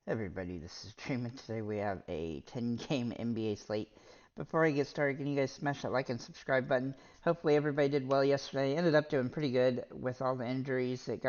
Everybody, this is Dream, and today we have a 10-game NBA slate. Before I get started, can you guys smash that like and subscribe button? Hopefully everybody did well yesterday. Ended up doing pretty good with all the injuries that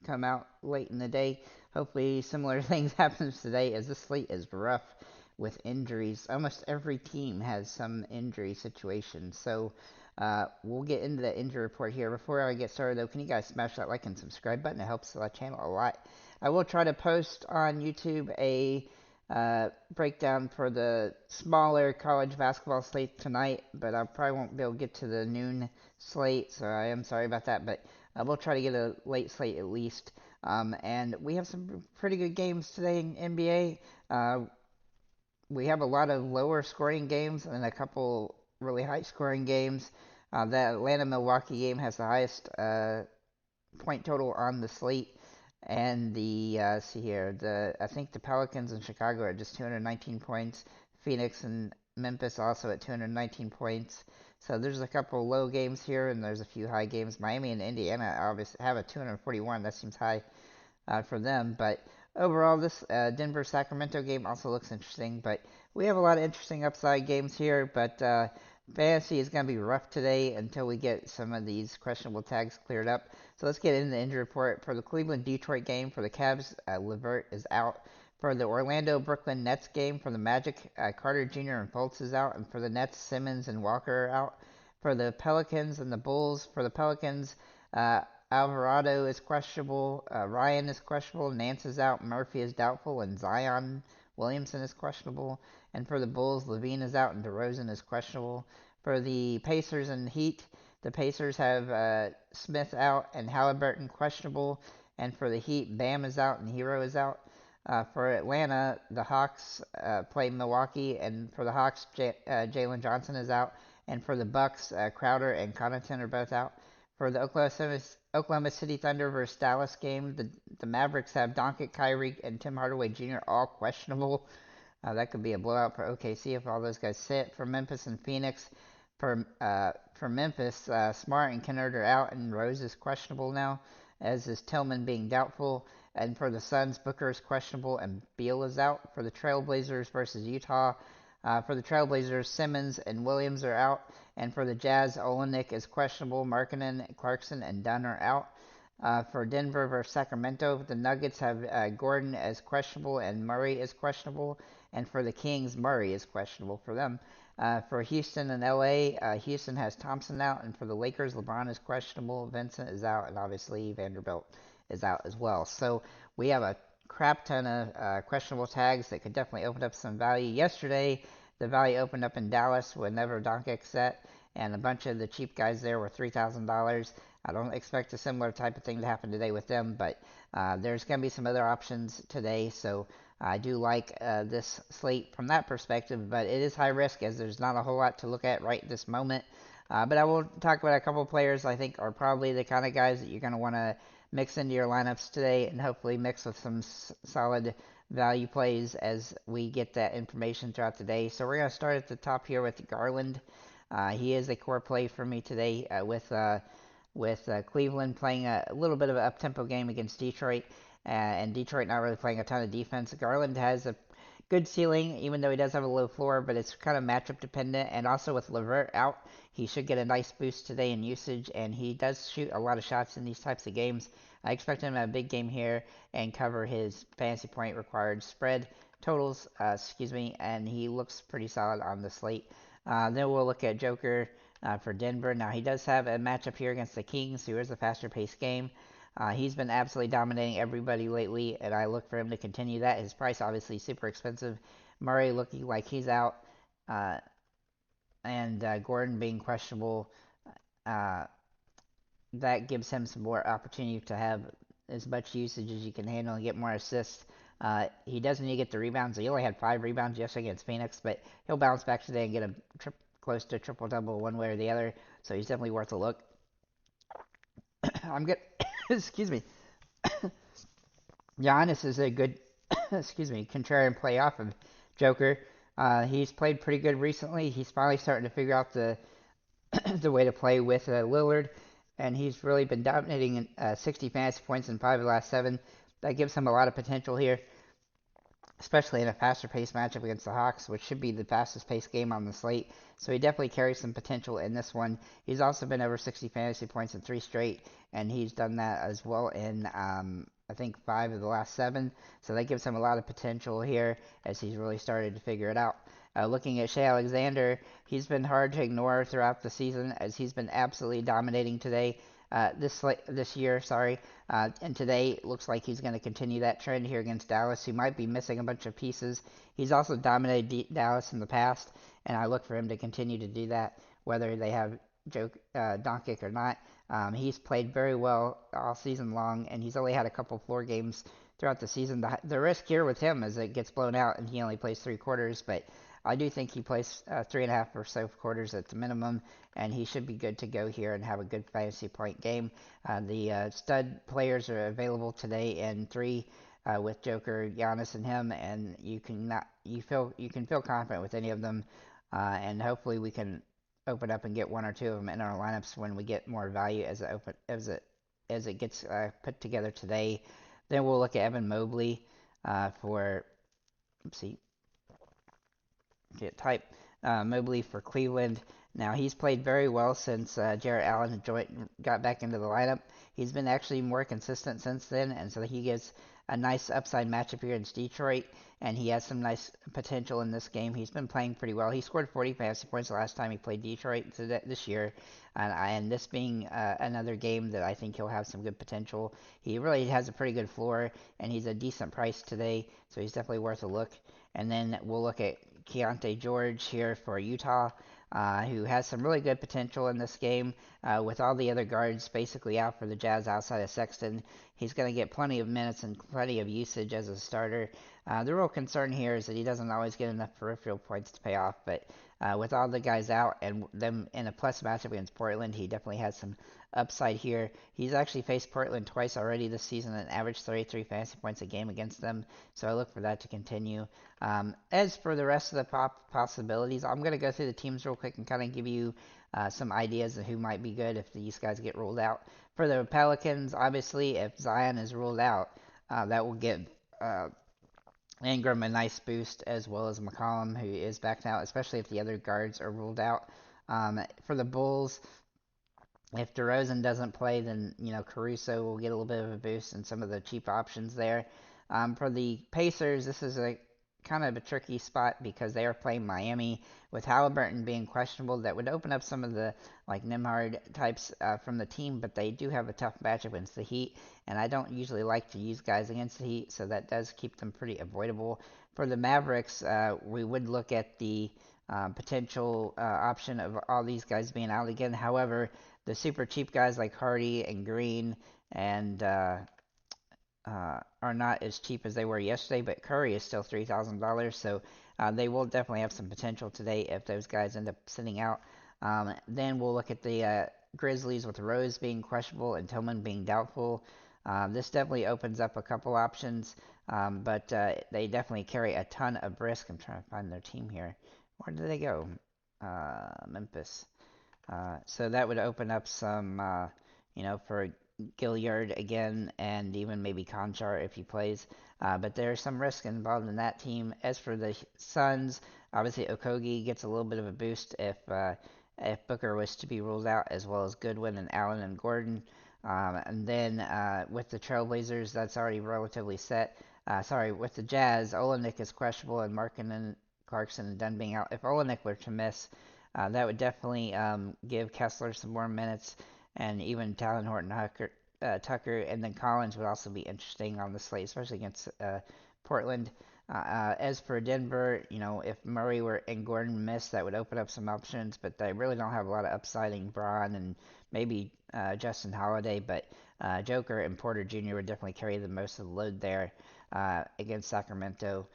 come out late in the day. Hopefully similar things happens today, as this slate is rough with injuries. Almost every team has some injury situation. So we'll get into the injury report here. Before I get started though, can you guys smash that like and subscribe button? It helps the channel a lot. I will try to post on YouTube a breakdown for the smaller college basketball slate tonight, but I probably won't be able to get to the noon slate, so I am sorry about that. But I will try to get a late slate at least. And we have some pretty good games today in NBA. We have a lot of lower scoring games and a couple really high scoring games. The Atlanta Milwaukee game has the highest point total on the slate. And see here, I think the Pelicans and Chicago are at just 219 points. Phoenix and Memphis also at 219 points. So there's a couple low games here, and there's a few high games. Miami and Indiana obviously have a 241. That seems high for them. But overall, this Denver Sacramento game also looks interesting. But we have a lot of interesting upside games here. But fantasy is going to be rough today until we get some of these questionable tags cleared up. So let's get into the injury report. For the Cleveland-Detroit game, for the Cavs, Levert is out. For the Orlando-Brooklyn Nets game, for the Magic, Carter Jr. and Fultz is out. And for the Nets, Simmons and Walker are out. For the Pelicans and the Bulls, for the Pelicans, Alvarado is questionable. Ryan is questionable. Nance is out. Murphy is doubtful. And Zion Williamson is questionable. And for the Bulls, Levine is out and DeRozan is questionable. For the Pacers and Heat, the Pacers have Smith out and Halliburton questionable. And for the Heat, Bam is out and Hero is out. For Atlanta, the Hawks play Milwaukee, and for the Hawks, Jalen Johnson is out. And for the Bucks, Crowder and Connaughton are both out. For the Oklahoma City Thunder versus Dallas game, the Mavericks have Doncic, Kyrie, and Tim Hardaway Jr. all questionable. That could be a blowout for OKC if all those guys sit. For Memphis and Phoenix, for Memphis, Smart and Kennard are out, and Rose is questionable now, as is Tillman being doubtful. And for the Suns, Booker is questionable, and Beal is out. For the Trailblazers versus Utah, for the Trailblazers, Simmons and Williams are out. And for the Jazz, Olenek is questionable. Markkanen, Clarkson, and Dunn are out. For Denver versus Sacramento, the Nuggets have Gordon as questionable and Murray is questionable. And for the Kings, Murray is questionable for them. For Houston and LA, Houston has Thompson out. And for the Lakers, LeBron is questionable. Vincent is out. And obviously, Vanderbilt is out as well. So we have a crap ton of questionable tags that could definitely open up some value. Yesterday, the value opened up in Dallas whenever Doncic set, and a bunch of the cheap guys there were $3,000. I don't expect a similar type of thing to happen today with them, but there's going to be some other options today, so I do like this slate from that perspective, but it is high risk as there's not a whole lot to look at right this moment. But I will talk about a couple players I think are probably the kind of guys that you're going to want to mix into your lineups today and hopefully mix with some solid value plays as we get that information throughout the day. So we're going to start at the top here with Garland. He is a core play for me today with Cleveland playing a little bit of an up-tempo game against Detroit, and Detroit not really playing a ton of defense. Garland has a good ceiling, even though he does have a low floor, but it's kind of matchup dependent. And also with Levert out, he should get a nice boost today in usage, and he does shoot a lot of shots in these types of games. I expect him to have a big game here and cover his fantasy point required spread totals, and he looks pretty solid on the slate. Then we'll look at Joker for Denver. Now, he does have a matchup here against the Kings, who is a faster paced game. He's been absolutely dominating everybody lately, and I look for him to continue that. His price obviously super expensive. Murray looking like he's out, uh, and Gordon being questionable. Uh, that gives him some more opportunity to have as much usage as you can handle and get more assists. He does need to get the rebounds. He only had 5 rebounds yesterday against Phoenix, but he'll bounce back today and get a close to triple double one way or the other. So he's definitely worth a look. I'm good. Excuse me. Giannis is a good, contrarian play off of Joker. He's played pretty good recently. He's finally starting to figure out the the way to play with Lillard, and he's really been dominating 60 fantasy points in 5 of the last 7. That gives him a lot of potential here. especially in a faster paced matchup against the Hawks, which should be the fastest paced game on the slate. So he definitely carries some potential in this one. He's also been over 60 fantasy points in 3 straight, and he's done that as well in, I think, 5 of the last 7. So that gives him a lot of potential here as he's really started to figure it out. Looking at Shea Alexander, he's been hard to ignore throughout the season as he's been absolutely dominating today. This year, sorry. And today looks like he's going to continue that trend here against Dallas, who might be missing a bunch of pieces. He's also dominated Dallas in the past, and I look for him to continue to do that, whether they have Doncic or not. He's played very well all season long, and he's only had a couple floor games throughout the season. The risk here with him is it gets blown out, and he only plays 3 quarters, but I do think he plays 3.5 or so quarters at the minimum, and he should be good to go here and have a good fantasy point game. The stud players are available today in 3 with Joker, Giannis, and him, and you can feel confident with any of them, and hopefully we can open up and get 1 or 2 of them in our lineups when we get more value as it gets put together today. Then we'll look at Evan Mobley for. Let's see, type Mobley for Cleveland. Now, he's played very well since Jarrett Allen got back into the lineup. He's been actually more consistent since then, and so he gets a nice upside matchup here against Detroit, and he has some nice potential in this game. He's been playing pretty well. He scored 40 fantasy points the last time he played Detroit this year, and this being another game that I think he'll have some good potential. He really has a pretty good floor, and he's a decent price today, so he's definitely worth a look. And then we'll look at Keontae George here for Utah, who has some really good potential in this game. With all the other guards basically out for the Jazz outside of Sexton, he's going to get plenty of minutes and plenty of usage as a starter. The real concern here is that he doesn't always get enough peripheral points to pay off, but with all the guys out and them in a plus matchup against Portland, he definitely has some upside here. He's actually faced Portland twice already this season and averaged 33 fantasy points a game against them, so I look for that to continue. As for the rest of the possibilities, I'm going to go through the teams real quick and kind of give you some ideas of who might be good if these guys get ruled out. For the Pelicans, obviously, if Zion is ruled out, that will give Ingram a nice boost, as well as McCollum, who is back now, especially if the other guards are ruled out. For the Bulls, if DeRozan doesn't play, then Caruso will get a little bit of a boost and some of the cheap options there. For the Pacers, this is a kind of a tricky spot because they are playing Miami with Halliburton being questionable. That would open up some of the Nembhard types from the team, but they do have a tough matchup against the Heat, and I don't usually like to use guys against the Heat, so that does keep them pretty avoidable. For the Mavericks, we would look at the potential option of all these guys being out again. However, the super cheap guys like Hardy and Green and are not as cheap as they were yesterday, but Curry is still $3,000, so they will definitely have some potential today if those guys end up sitting out. Then we'll look at the Grizzlies with Rose being questionable and Tillman being doubtful. This definitely opens up a couple options, but they definitely carry a ton of risk. I'm trying to find their team here. Where did they go? Memphis. So that would open up some, for Gilliard again, and even maybe Conchar if he plays. But there's some risk involved in that team. As for the Suns, obviously Okogie gets a little bit of a boost if Booker was to be ruled out, as well as Goodwin and Allen and Gordon. And then with the Trailblazers, that's already relatively set. With the Jazz, Olenek is questionable, and Markkanen, Clarkson, and Dunn being out. If Olenek were to miss, that would definitely give Kessler some more minutes, and even Talon Tucker, and then Collins would also be interesting on the slate, especially against Portland. As for Denver, if Murray and Gordon miss, that would open up some options, but they really don't have a lot of upside in Braun and maybe Justin Holiday, but Joker and Porter Jr. would definitely carry the most of the load there against Sacramento.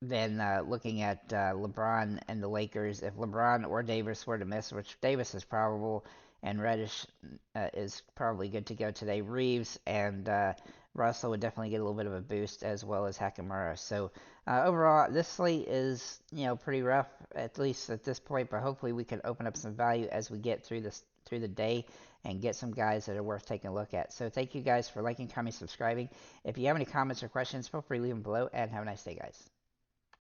Then looking at LeBron and the Lakers, if LeBron or Davis were to miss, which Davis is probable, and Reddish is probably good to go today, Reeves and Russell would definitely get a little bit of a boost, as well as Hachimura. So overall, this slate is pretty rough, at least at this point, but hopefully we can open up some value as we get through this through the day and get some guys that are worth taking a look at. So thank you guys for liking, commenting, subscribing. If you have any comments or questions, feel free to leave them below, and have a nice day, guys.